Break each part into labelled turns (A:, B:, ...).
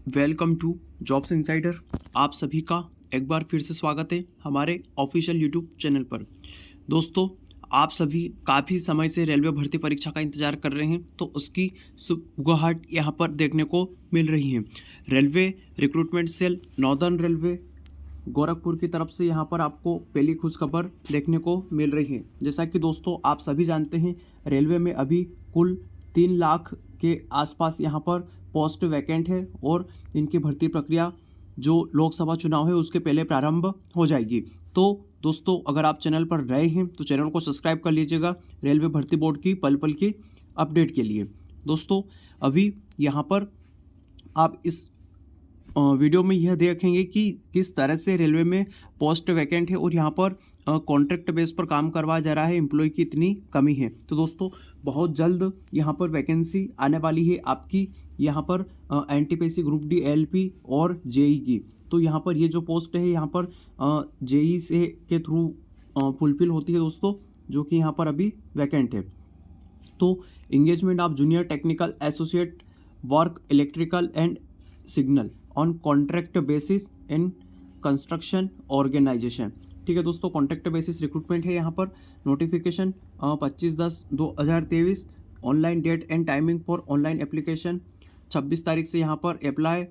A: Welcome to jobs insider. आप सभी का एक बार फिर से स्वागत है हमारे ऑफिशियल यूट्यूब चैनल पर। दोस्तों, आप सभी काफ़ी समय से रेलवे भर्ती परीक्षा का इंतजार कर रहे हैं, तो उसकी सुगबुगाहट यहाँ पर देखने को मिल रही है। Railway Recruitment Cell Northern Railway Gorakhpur की तरफ से यहाँ पर आपको पहली खुशखबर देखने को मिल रही है। जैसा कि दोस्तों आप सभी जानते हैं, रेलवे में अभी कुल 3 लाख के आसपास यहाँ पर पोस्ट वैकेंट है और इनकी भर्ती प्रक्रिया जो लोकसभा चुनाव है उसके पहले प्रारंभ हो जाएगी। तो दोस्तों, अगर आप चैनल पर नए हैं तो चैनल को सब्सक्राइब कर लीजिएगा रेलवे भर्ती बोर्ड की पल पल की अपडेट के लिए। दोस्तों, अभी यहाँ पर आप इस वीडियो में यह देखेंगे कि किस तरह से रेलवे में पोस्ट वैकेंट है और यहाँ पर कॉन्ट्रैक्ट बेस पर काम करवाया जा रहा है, एम्प्लॉय की इतनी कमी है। तो दोस्तों, बहुत जल्द यहाँ पर वैकेंसी आने वाली है आपकी यहाँ पर एनटीपीसी ग्रुप डी एलपी और जेई की। तो यहाँ पर ये जो पोस्ट है यहाँ पर जेई से के थ्रू फुलफिल होती है दोस्तों, जो कि यहाँ पर अभी वैकेंट है। तो engagement of junior technical associate work electrical and signal on contract basis in construction organisation. ठीक है दोस्तों, कॉन्ट्रैक्ट बेसिस रिक्रूटमेंट है यहाँ पर। Notification 25/10/2023। Online date and timing for online application 26 तारीख से यहाँ पर अप्लाई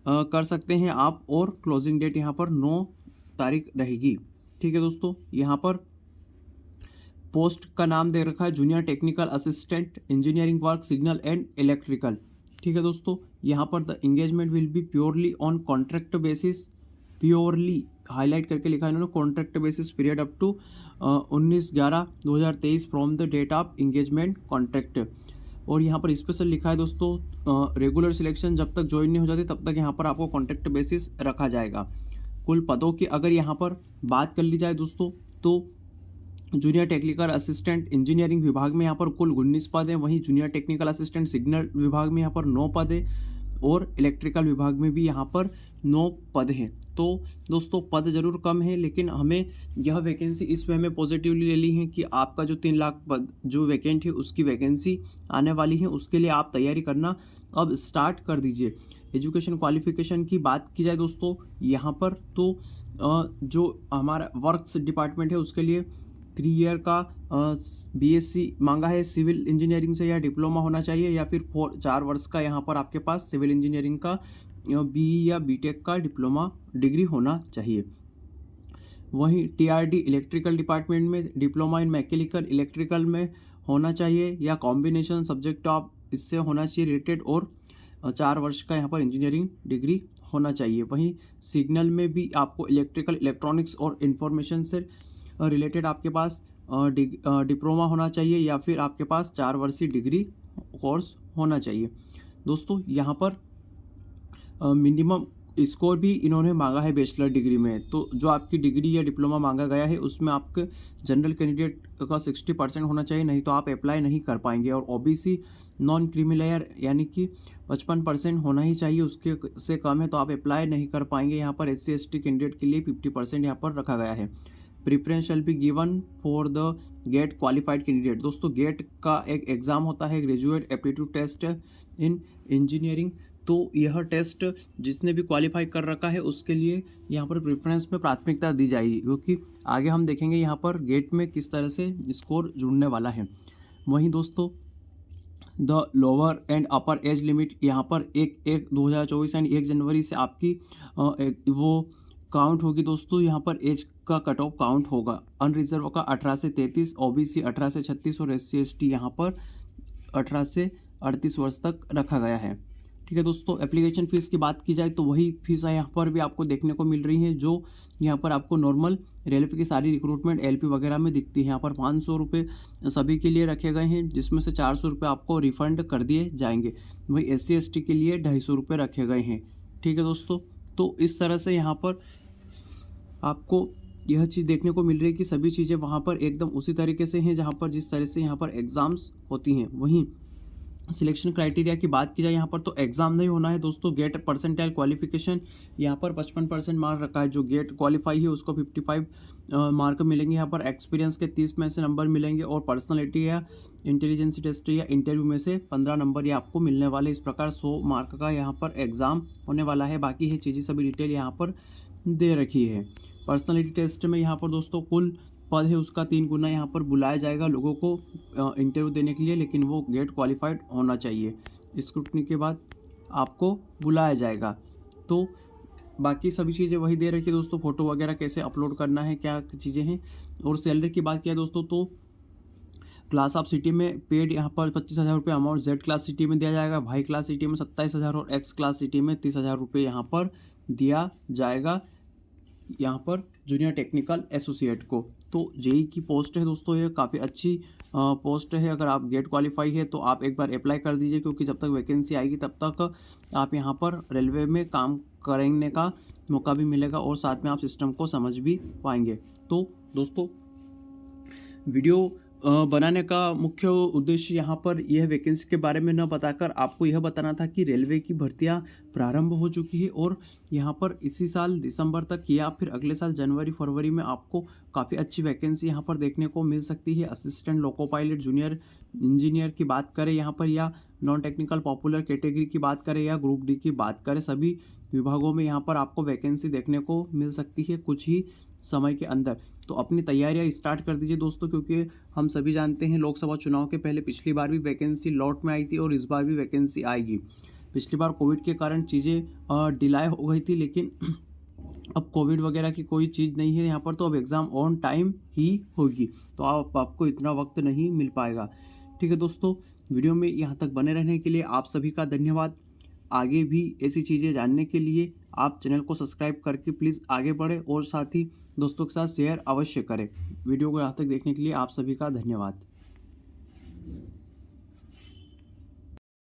A: कर सकते हैं आप, और क्लोजिंग डेट यहाँ पर 9 तारीख रहेगी। ठीक है दोस्तों, यहाँ पर पोस्ट का नाम दे रखा है junior technical assistant engineering work signal and electrical. ठीक है दोस्तों, यहाँ पर the engagement will be purely on contract basis, purely highlight करके लिखा है इन्होंने, contract basis period up to 19/11/2023 from the date of engagement contract. और यहाँ पर स्पेशल लिखा है दोस्तों, रेगुलर सिलेक्शन जब तक ज्वाइन नहीं हो जाती तब तक यहाँ पर आपको कॉन्ट्रैक्ट बेसिस रखा जाएगा। कुल पदों की अगर यहाँ पर बात कर ली जाए दोस्तों, तो जूनियर टेक्निकल असिस्टेंट इंजीनियरिंग विभाग में यहाँ पर कुल 19 पद हैं, वहीं जूनियर टेक्निकल असिस्टेंट सिग्नल विभाग में यहाँ पर 9 पद हैं, और इलेक्ट्रिकल विभाग में भी यहाँ पर 9 पद हैं। तो दोस्तों, पद ज़रूर कम है, लेकिन हमें यह वैकेंसी इस वे में पॉजिटिवली ले ली है कि आपका जो 3 लाख पद जो वैकेंट है उसकी वैकेंसी आने वाली है, उसके लिए आप तैयारी करना अब स्टार्ट कर दीजिए। एजुकेशन क्वालिफिकेशन की बात की जाए दोस्तों यहाँ पर, तो जो हमारा वर्क्स डिपार्टमेंट है उसके लिए 3 ईयर का बीएससी मांगा है सिविल इंजीनियरिंग से, या डिप्लोमा होना चाहिए, या फिर 4 वर्ष का यहाँ पर आपके पास सिविल इंजीनियरिंग का बीई या बीटेक का डिप्लोमा डिग्री होना चाहिए। वहीं टीआरडी इलेक्ट्रिकल डिपार्टमेंट में डिप्लोमा इन मैकेनिकल इलेक्ट्रिकल में होना चाहिए, या कॉम्बिनेशन सब्जेक्ट ऑफ इससे होना चाहिए रिलेटेड, और 4 वर्ष का यहाँ पर इंजीनियरिंग डिग्री होना चाहिए। वहीं सिग्नल में भी आपको इलेक्ट्रिकल इलेक्ट्रॉनिक्स और इंफॉर्मेशन से रिलेटेड आपके पास डिप्लोमा होना चाहिए, या फिर आपके पास 4 वर्षीय डिग्री कोर्स होना चाहिए। दोस्तों, यहाँ पर मिनिमम स्कोर भी इन्होंने मांगा है बैचलर डिग्री में। तो जो आपकी डिग्री या डिप्लोमा मांगा गया है उसमें आपके जनरल कैंडिडेट का 60% होना चाहिए, नहीं तो आप अप्लाई नहीं कर पाएंगे। और ओबीसी नॉन क्रीमीलेयर यानी कि 55% होना ही चाहिए, उसके से कम है तो आप अप्लाई नहीं कर पाएंगे। यहाँ पर SC ST कैंडिडेट के लिए 50% यहाँ पर रखा गया है। Preference shall be given for the GATE qualified candidate. दोस्तों, गेट का एक एग्ज़ाम होता है, graduate aptitude test in engineering. तो यह टेस्ट जिसने भी क्वालिफाई कर रखा है उसके लिए यहाँ पर प्रेफरेंस में प्राथमिकता दी जाएगी, क्योंकि आगे हम देखेंगे यहाँ पर गेट में किस तरह से स्कोर जुड़ने वाला है। वहीं दोस्तों, the lower and upper age limit यहाँ पर 1/1/2024 यानी 1 जनवरी से आपकी वो काउंट होगी दोस्तों। यहाँ पर एज का कट ऑफ काउंट होगा। अनरिजर्व का 18 से 33, ओबीसी 18 से 36 और SC ST यहाँ पर 18 से 38 वर्ष तक रखा गया है। ठीक है दोस्तों, एप्लीकेशन फ़ीस की बात की जाए तो वही फीस यहाँ पर भी आपको देखने को मिल रही है जो यहाँ पर आपको नॉर्मल रेलवे की सारी रिक्रूटमेंट LP वगैरह में दिखती है। यहाँ पर 500 रुपये सभी के लिए रखे गए हैं, जिसमें से 400 रुपये आपको रिफ़ंड कर दिए जाएंगे। वही SC ST के लिए 250 रुपये रखे गए हैं। ठीक है दोस्तों, तो इस तरह से यहाँ पर आपको यह चीज़ देखने को मिल रही है कि सभी चीज़ें वहाँ पर एकदम उसी तरीके से हैं जहाँ पर जिस तरह से यहाँ पर एग्ज़ाम्स होती हैं। वहीं सिलेक्शन क्राइटेरिया की बात की जाए यहाँ पर तो एग्ज़ाम नहीं होना है दोस्तों। गेट परसेंटाइल क्वालिफिकेशन यहाँ पर 55% मार्क रखा है। जो गेट क्वालिफाई है उसको 55 मार्क मिलेंगे। यहाँ पर एक्सपीरियंस के 30 में से नंबर मिलेंगे और पर्सनालिटी या इंटेलिजेंस टेस्ट या इंटरव्यू में से 15 नंबर ये आपको मिलने वाले। इस प्रकार 100 मार्क का यहाँ पर एग्ज़ाम होने वाला है। बाकी ये चीज़ें सभी डिटेल यहाँ पर दे रखी है। पर्सनालिटी टेस्ट में यहाँ पर दोस्तों कुल पद है उसका 3 गुना यहाँ पर बुलाया जाएगा लोगों को इंटरव्यू देने के लिए, लेकिन वो गेट क्वालिफाइड होना चाहिए। स्क्रूटनी के बाद आपको बुलाया जाएगा। तो बाकी सभी चीज़ें वही दे रखी है दोस्तों। फ़ोटो वगैरह कैसे अपलोड करना है, क्या चीज़ें हैं। और सैलरी की बात किया दोस्तों तो क्लास ऑफ सिटी में पेड यहाँ पर 25,000 रुपये अमाउंट जेड क्लास सिटी में दिया जाएगा। वाई क्लास सिटी में 27,000 और एक्स क्लास सिटी में 30,000 रुपये यहाँ पर दिया जाएगा यहाँ पर जूनियर टेक्निकल एसोसिएट को। तो जेई की पोस्ट है दोस्तों, ये काफ़ी अच्छी पोस्ट है। अगर आप गेट क्वालिफाई है तो आप एक बार अप्लाई कर दीजिए, क्योंकि जब तक वैकेंसी आएगी तब तक आप यहाँ पर रेलवे में काम करने का मौका भी मिलेगा और साथ में आप सिस्टम को समझ भी पाएंगे। तो दोस्तों वीडियो बनाने का मुख्य उद्देश्य यहाँ पर यह वैकेंसी के बारे में न बताकर आपको यह बताना था कि रेलवे की भर्तियाँ प्रारंभ हो चुकी है और यहाँ पर इसी साल दिसंबर तक या फिर अगले साल जनवरी फरवरी में आपको काफ़ी अच्छी वैकेंसी यहाँ पर देखने को मिल सकती है। Assistant loco pilot, junior engineer की बात करें यहाँ पर, या नॉन टेक्निकल पॉपुलर कैटेगरी की बात करें या ग्रुप डी की बात करें, सभी विभागों में यहाँ पर आपको वैकेंसी देखने को मिल सकती है कुछ ही समय के अंदर। तो अपनी तैयारियां स्टार्ट कर दीजिए दोस्तों, क्योंकि हम सभी जानते हैं लोकसभा चुनाव के पहले पिछली बार भी वैकेंसी लॉट में आई थी और इस बार भी वैकेंसी आएगी। पिछली बार कोविड के कारण चीज़ें डिले हो गई थी, लेकिन अब कोविड वगैरह की कोई चीज़ नहीं है यहाँ पर। तो अब एग्ज़ाम ऑन टाइम ही होगी, तो आपको इतना वक्त नहीं मिल पाएगा। ठीक है दोस्तों, वीडियो में यहाँ तक बने रहने के लिए आप सभी का धन्यवाद। आगे भी ऐसी चीज़ें जानने के लिए आप चैनल को सब्सक्राइब करके प्लीज़ आगे बढ़ें और साथ ही दोस्तों के साथ शेयर अवश्य करें। वीडियो को यहाँ तक देखने के लिए आप सभी का धन्यवाद।